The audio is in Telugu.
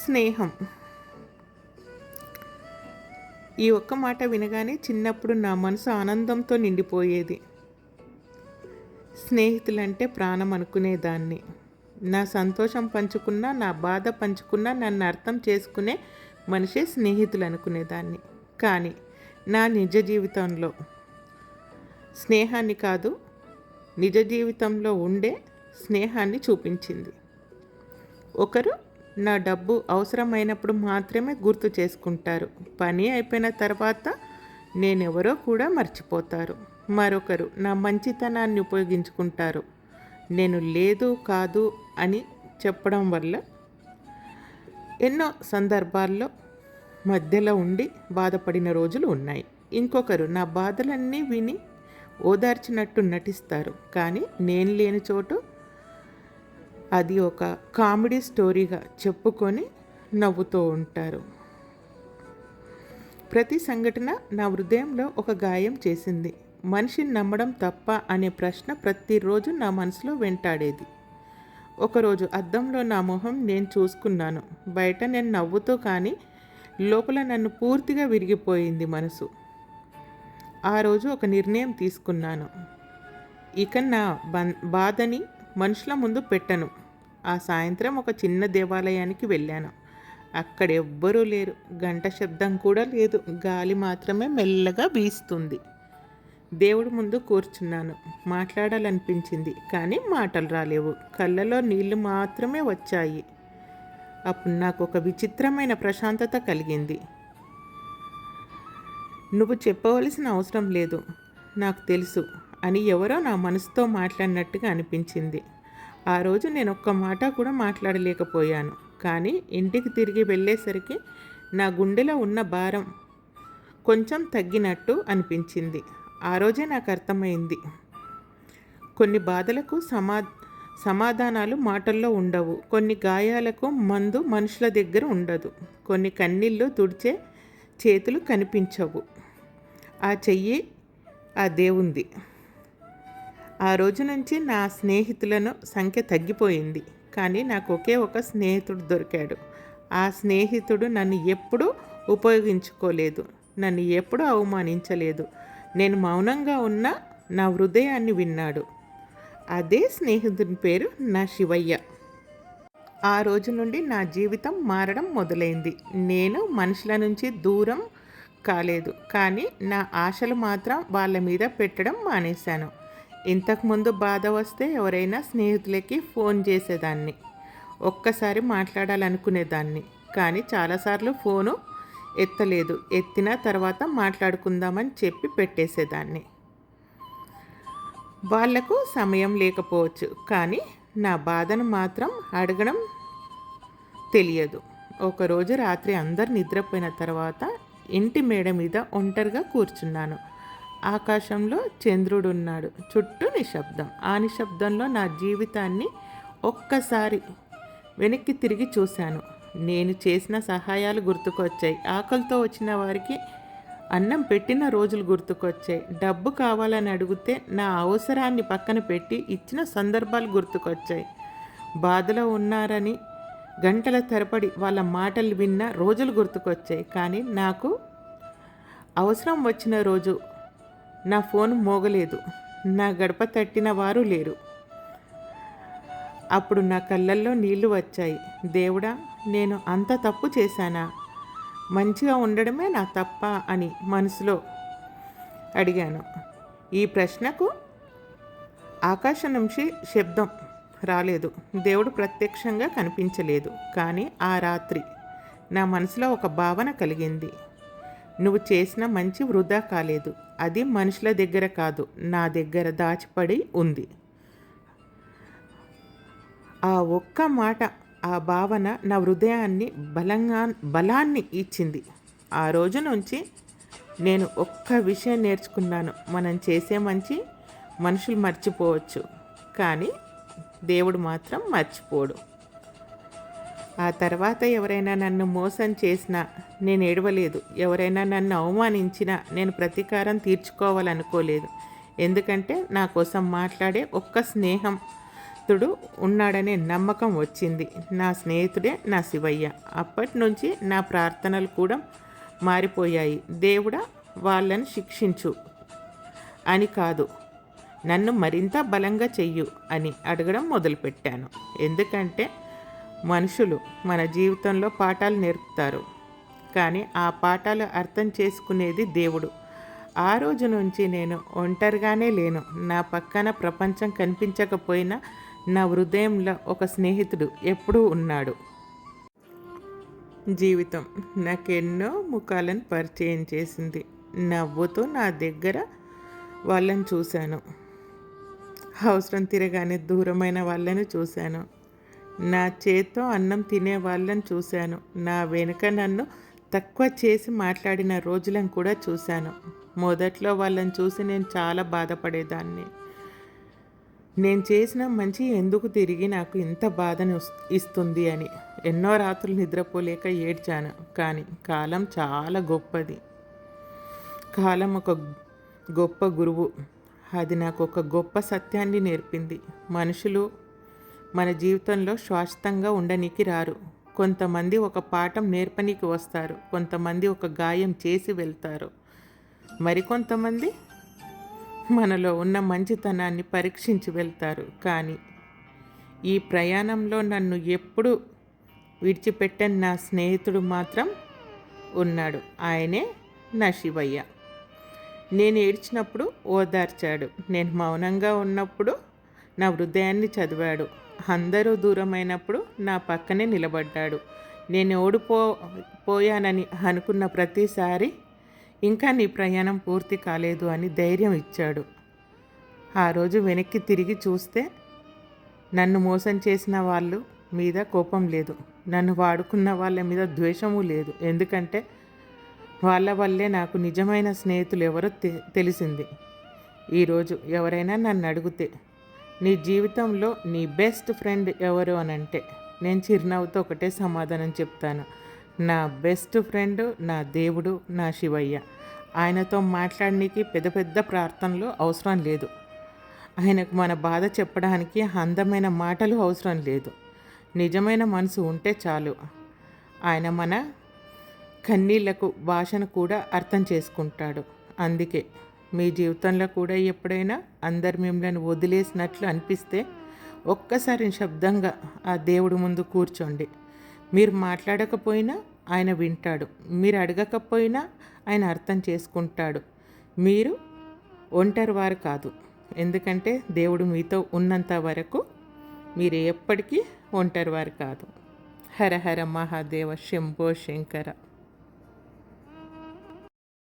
స్నేహం. ఈ ఒక్క మాట వినగానే చిన్నప్పుడు నా మనసు ఆనందంతో నిండిపోయేది. స్నేహితులంటే ప్రాణం అనుకునేదాన్ని. నా సంతోషం పంచుకున్నా, నా బాధ పంచుకున్నా నన్ను అర్థం చేసుకునే మనిషే స్నేహితులు అనుకునేదాన్ని. కానీ నా నిజ జీవితంలో స్నేహాన్ని కాదు, నిజ జీవితంలో ఉండే స్నేహాన్ని చూపించింది. ఒకరు నా డబ్బు అవసరమైనప్పుడు మాత్రమే గుర్తు చేసుకుంటారు. పని అయిపోయిన తర్వాత నేనెవరో కూడా మర్చిపోతారు. మరొకరు నా మంచితనాన్ని ఉపయోగించుకుంటారు. నేను లేదు కాదు అని చెప్పడం వల్ల ఎన్నో సందర్భాల్లో మధ్యలో ఉండి బాధపడిన రోజులు ఉన్నాయి. ఇంకొకరు నా బాధలన్నీ విని ఓదార్చినట్టు నటిస్తారు. కానీ నేను లేని చోటు అది ఒక కామెడీ స్టోరీగా చెప్పుకొని నవ్వుతూ ఉంటారు. ప్రతి సంఘటన నా హృదయంలో ఒక గాయం చేసింది. మనిషిని నమ్మడం తప్ప అనే ప్రశ్న ప్రతిరోజు నా మనసులో వెంటాడేది. ఒకరోజు అద్దంలో నా మొహం నేను చూసుకున్నాను. బయట నేను నవ్వుతూ, కానీ లోపల నన్ను పూర్తిగా విరిగిపోయింది మనసు. ఆ రోజు ఒక నిర్ణయం తీసుకున్నాను. ఇక నా బాధని మనుషుల ముందు పెట్టను. ఆ సాయంత్రం ఒక చిన్న దేవాలయానికి వెళ్ళాను. అక్కడ ఎవ్వరూ లేరు. గంట శబ్దం కూడా లేదు. గాలి మాత్రమే మెల్లగా వీస్తుంది. దేవుడి ముందు కూర్చున్నాను. మాట్లాడాలనిపించింది, కానీ మాటలు రాలేవు. కళ్ళలో నీళ్లు మాత్రమే వచ్చాయి. అప్పుడు నాకు ఒక విచిత్రమైన ప్రశాంతత కలిగింది. నువ్వు చెప్పవలసిన అవసరం లేదు, నాకు తెలుసు అని ఎవరో నా మనసుతో మాట్లాడినట్టుగా అనిపించింది. ఆ రోజు నేను ఒక్క మాట కూడా మాట్లాడలేకపోయాను. కానీ ఇంటికి తిరిగి వెళ్ళేసరికి నా గుండెలో ఉన్న భారం కొంచెం తగ్గినట్టు అనిపించింది. ఆ రోజే నాకు అర్థమైంది, కొన్ని బాధలకు సమాధానాలు మాటల్లో ఉండవు. కొన్ని గాయాలకు మందు మనుషుల దగ్గర ఉండదు. కొన్ని కన్నీళ్ళు తుడిచే చేతులు కనిపించవు. ఆ చెయ్యి ఆ దేవుంది. ఆ రోజు నుంచి నా స్నేహితులను సంఖ్య తగ్గిపోయింది. కానీ నాకు ఒకే ఒక స్నేహితుడు దొరికాడు. ఆ స్నేహితుడు నన్ను ఎప్పుడూ ఉపయోగించుకోలేదు, నన్ను ఎప్పుడూ అవమానించలేదు. నేను మౌనంగా ఉన్న నా హృదయాన్ని విన్నాడు. అదే స్నేహితుని పేరు నా శివయ్య. ఆ రోజు నుండి నా జీవితం మారడం మొదలైంది. నేను మనుషుల నుంచి దూరం కాలేదు, కానీ నా ఆశలు మాత్రం వాళ్ళ మీద పెట్టడం మానేశాను. ఇంతకుముందు బాధ వస్తే ఎవరైనా స్నేహితులకి ఫోన్ చేసేదాన్ని, ఒక్కసారి మాట్లాడాలనుకునేదాన్ని. కానీ చాలాసార్లు ఫోను ఎత్తలేదు. ఎత్తిన తర్వాత మాట్లాడుకుందామని చెప్పి పెట్టేసేదాన్ని. వాళ్లకు సమయం లేకపోవచ్చు, కానీ నా బాధను మాత్రం అడగడం తెలియదు. ఒకరోజు రాత్రి అందరు నిద్రపోయిన తర్వాత ఇంటి మేడ మీద ఒంటరిగా కూర్చున్నాను. ఆకాశంలో చంద్రుడు ఉన్నాడు. చుట్టూ నిశ్శబ్దం. ఆ నిశ్శబ్దంలో నా జీవితాన్ని ఒక్కసారి వెనక్కి తిరిగి చూశాను. నేను చేసిన సహాయాలు గుర్తుకొచ్చాయి. ఆకలితో వచ్చిన వారికి అన్నం పెట్టిన రోజులు గుర్తుకొచ్చాయి. డబ్బు కావాలని అడిగితే నా అవసరాన్ని పక్కన పెట్టి ఇచ్చిన సందర్భాలు గుర్తుకొచ్చాయి. బాధలో ఉన్నారని గంటల తరబడి వాళ్ళ మాటలు విన్న రోజులు గుర్తుకొచ్చాయి. కానీ నాకు అవసరం వచ్చిన రోజు నా ఫోన్ మోగలేదు, నా గడప తట్టిన వారు లేరు. అప్పుడు నా కళ్ళల్లో నీళ్లు వచ్చాయి. దేవుడా, నేను అంత తప్పు చేశానా? మంచిగా ఉండడమే నా తప్ప అని మనసులో అడిగాను. ఈ ప్రశ్నకు ఆకాశం నుంచి శబ్దం రాలేదు. దేవుడు ప్రత్యక్షంగా కనిపించలేదు. కానీ ఆ రాత్రి నా మనసులో ఒక భావన కలిగింది. నువ్వు చేసిన మంచి వృధా కాలేదు. అది మనుషుల దగ్గర కాదు, నా దగ్గర దాచిపడి ఉంది. ఆ ఒక్క మాట, ఆ భావన నా హృదయాన్ని బలాన్ని ఇచ్చింది. ఆ రోజు నుంచి నేను ఒక్క విషయం నేర్చుకున్నాను. మనం చేసే మంచి మనుషులు మర్చిపోవచ్చు, కానీ దేవుడు మాత్రం మర్చిపోడు. ఆ తర్వాత ఎవరైనా నన్ను మోసం చేసినా నేను ఏడవలేదు. ఎవరైనా నన్ను అవమానించినా నేను ప్రతీకారం తీర్చుకోవాలనుకోలేదు. ఎందుకంటే నా కోసం మాట్లాడే ఒక్క స్నేహం స్నేహితుడు ఉన్నాడనే నమ్మకం వచ్చింది. నా స్నేహితుడే నా శివయ్య. అప్పటి నుంచి నా ప్రార్థనలు కూడా మారిపోయాయి. దేవుడా, వాళ్ళని శిక్షించు అని కాదు, నన్ను మరింత బలంగా చెయ్యు అని అడగడం మొదలుపెట్టాను. ఎందుకంటే మనుషులు మన జీవితంలో పాఠాలు నేర్పుతారు, కానీ ఆ పాఠాలు అర్థం చేసుకునేది దేవుడు. ఆ రోజు నుంచి నేను ఒంటరిగానే లేను. నా పక్కన ప్రపంచం కనిపించకపోయినా నా హృదయంలో ఒక స్నేహితుడు ఎప్పుడూ ఉన్నాడు. జీవితం నాకెన్నో ముఖాలను పరిచయం చేసింది. నవ్వుతూ నా దగ్గర వాళ్ళని చూశాను. అవసరం తిరగానే దూరమైన వాళ్ళని చూశాను. నా చేత్తో అన్నం తినే వాళ్ళని చూశాను. నా వెనుక నన్ను తక్కువ చేసి మాట్లాడిన రోజులను కూడా చూశాను. మొదట్లో వాళ్ళని చూసి నేను చాలా బాధపడేదాన్ని. నేను చేసిన మంచి ఎందుకు తిరిగి నాకు ఇంత బాధను ఇస్తుంది అని ఎన్నో రాత్రులు నిద్రపోలేక ఏడ్చాను. కానీ కాలం చాలా గొప్పది. కాలం ఒక గొప్ప గురువు. అది నాకు ఒక గొప్ప సత్యాన్ని నేర్పింది. మనుషులు మన జీవితంలో శాశ్వతంగా ఉండనీకి రారు. కొంతమంది ఒక పాఠం నేర్పనీకి వస్తారు, కొంతమంది ఒక గాయం చేసి వెళ్తారు, మరికొంతమంది మనలో ఉన్న మంచితనాన్ని పరీక్షించి వెళ్తారు. కానీ ఈ ప్రయాణంలో నన్ను ఎప్పుడు విడిచిపెట్టని నా స్నేహితుడు మాత్రం ఉన్నాడు. ఆయనే నా శివయ్య. నేను ఏడ్చినప్పుడు ఓదార్చాడు. నేను మౌనంగా ఉన్నప్పుడు నా హృదయాన్ని చదివాడు. అందరూ దూరమైనప్పుడు నా పక్కనే నిలబడ్డాడు. నేను పోయానని అనుకున్న ప్రతిసారి ఇంకా నీ ప్రయాణం పూర్తి కాలేదు అని ధైర్యం ఇచ్చాడు. ఆ రోజు వెనక్కి తిరిగి చూస్తే నన్ను మోసం చేసిన వాళ్ళు మీద కోపం లేదు, నన్ను వాడుకున్న వాళ్ళ మీద ద్వేషము లేదు. ఎందుకంటే వాళ్ళ వల్లే నాకు నిజమైన స్నేహితులు ఎవరో తెలిసింది. ఈరోజు ఎవరైనా నన్ను అడిగితే నీ జీవితంలో నీ బెస్ట్ ఫ్రెండ్ ఎవరు అని అంటే నేను చిరునవ్వుతో ఒకటే సమాధానం చెప్తాను. నా బెస్ట్ ఫ్రెండ్ నా దేవుడు, నా శివయ్య. ఆయనతో మాట్లాడడానికి పెద్ద పెద్ద ప్రార్థనలు అవసరం లేదు. ఆయనకు మన బాధ చెప్పడానికి అందమైన మాటలు అవసరం లేదు. నిజమైన మనసు ఉంటే చాలు. ఆయన మన కన్నీళ్లకు భాషను కూడా అర్థం చేసుకుంటాడు. అందుకే మీ జీవితంలో కూడా ఎప్పుడైనా అందరు మిమ్మల్ని వదిలేసినట్లు అనిపిస్తే ఒక్కసారి నిశ్శబ్దంగా ఆ దేవుడి ముందు కూర్చోండి. మీరు మాట్లాడకపోయినా ఆయన వింటాడు, మీరు అడగకపోయినా ఆయన అర్థం చేసుకుంటాడు. మీరు ఒంటరి వారు కాదు. ఎందుకంటే దేవుడు మీతో ఉన్నంత వరకు మీరు ఎప్పటికీ ఒంటరి వారు కాదు. హర హర మహాదేవ శంభో శంకర.